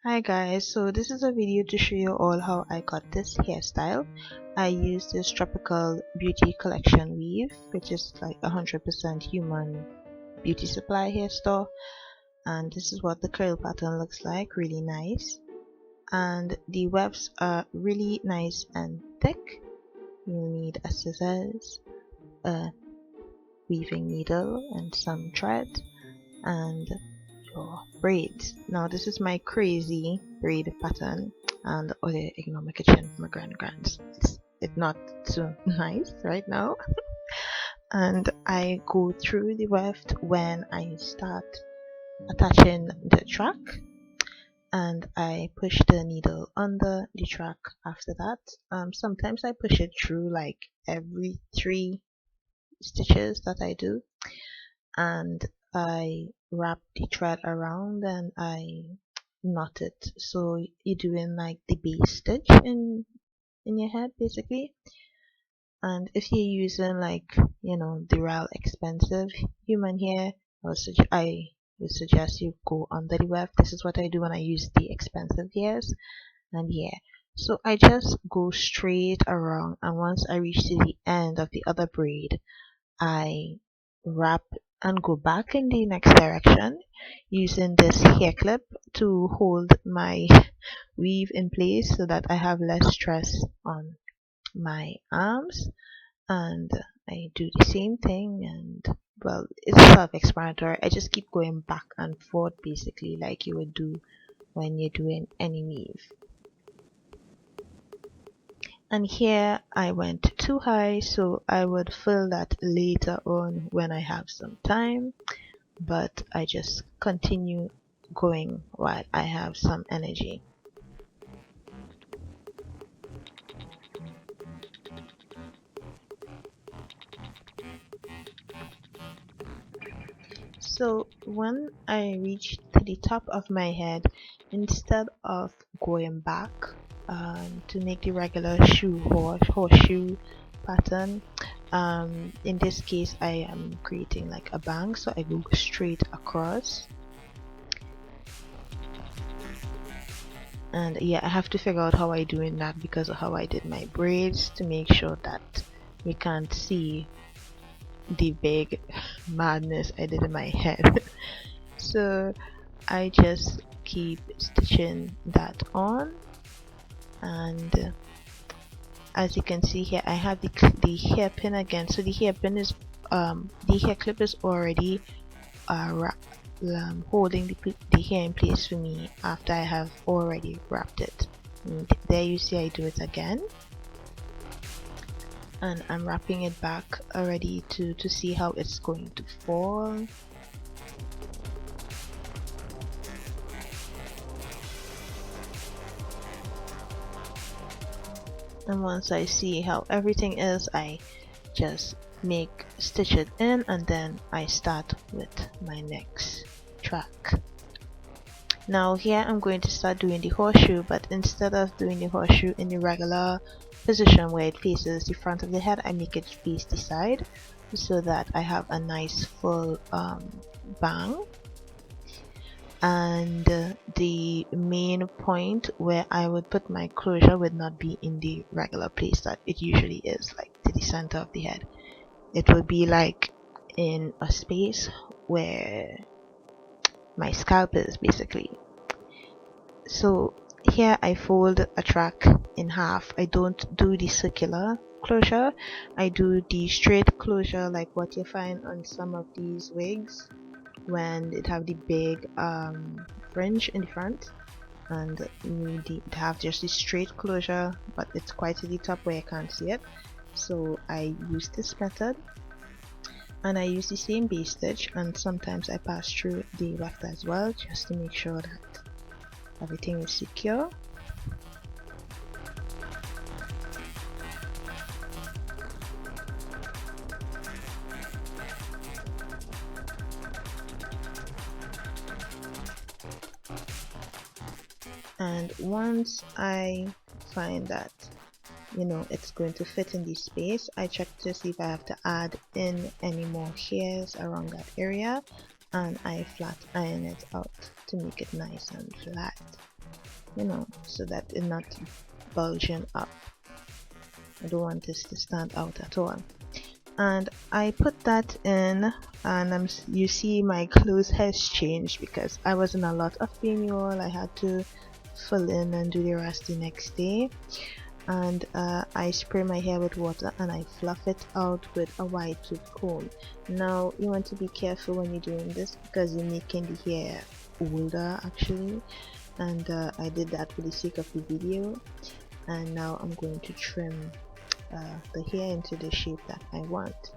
Hi guys, so this is a video to show you all how I got this hairstyle. I used this tropical beauty collection weave, which is like 100% human beauty supply hair store, and this is what the curl pattern looks like, really nice. And the wefts are really nice and thick. You need a scissors, a weaving needle and some thread, and your braids. Now this is my crazy braid pattern, and they ignore my kitchen, my grands. It's not so nice right now. And I go through the weft when I start attaching the track, and I push the needle under the track after that. Sometimes I push it through like every 3 stitches that I do, and I wrap the thread around and I knot it. So you're doing like the base stitch in your head basically. And if you're using like the real expensive human hair, I would suggest you go under the weft. This is what I do when I use the expensive hairs. And yeah, so I just go straight around, and once I reach to the end of the other braid, I wrap and go back in the next direction using this hair clip to hold my weave in place so that I have less stress on my arms. And I do the same thing, and well, it's self-explanatory. I just keep going back and forth basically like you would do when you're doing any weave. And here I went too high, so I would fill that later on when I have some time, but I just continue going while I have some energy. So when I reached to the top of my head, instead of going back to make the regular horseshoe pattern, in this case I am creating like a bang, so I go straight across. And yeah, I have to figure out how I doing that because of how I did my braids, to make sure that you can't see the big madness I did in my head. So I just keep stitching that on, and as you can see here I have the hairpin again. So the hairpin is the hair clip is already holding the hair in place for me after I have already wrapped it. And there you see I do it again, and I'm wrapping it back already to see how it's going to fall. And once I see how everything is, I just stitch it in, and then I start with my next track. Now here I'm going to start doing the horseshoe, but instead of doing the horseshoe in the regular position where it faces the front of the head, I make it face the side so that I have a nice full bang. And the main point where I would put my closure would not be in the regular place that it usually is, like to the center of the head. It would be like in a space where my scalp is basically. So here I fold a track in half. I don't do the circular closure, I do the straight closure like what you find on some of these wigs when it have the big fringe in the front, and you have just the straight closure, but it's quite to the top where I can't see it. So I use this method, and I use the same base stitch, and sometimes I pass through the weft as well just to make sure that everything is secure. And once I find that it's going to fit in the space, I check to see if I have to add in any more hairs around that area, and I flat iron it out to make it nice and flat, you know, so that it's not bulging up. I don't want this to stand out at all. And I put that in, and you see my clothes has changed because I was in a lot of pain, you all. I had to fill in and do the rest the next day. And I spray my hair with water and I fluff it out with a wide tooth comb. Now you want to be careful when you're doing this because you're making the hair older actually, and I did that for the sake of the video. And now I'm going to trim the hair into the shape that I want.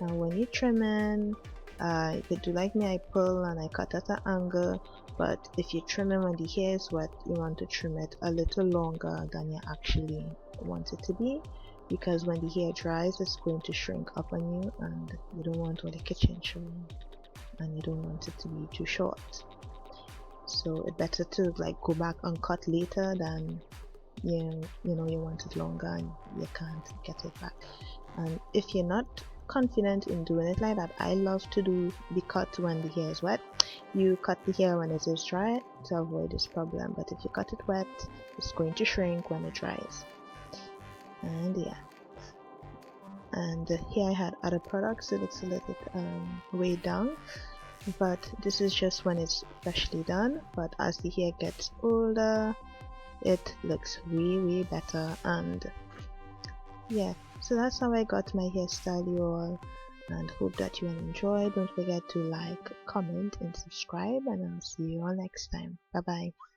Now when you're trimming, if you do like me, I pull and I cut at an angle, but if you're trimming when the hair is wet, you want to trim it a little longer than you actually want it to be, because when the hair dries it's going to shrink up on you and you don't want all the kitchen showing, and you don't want it to be too short. So it's better to like go back and cut later than you know you want it longer and you can't get it back. And if you're not confident in doing it like that, I love to do the cut when the hair is wet. You cut the hair when it is dry to avoid this problem, but if you cut it wet, it's going to shrink when it dries. And yeah, and here I had other products. It looks a little way down, but this is just when it's freshly done. But as the hair gets older, it looks way better. And yeah, so that's how I got my hairstyle, you all, and hope that you will enjoy. Don't forget to like, comment and subscribe, and I'll see you all next time. Bye bye.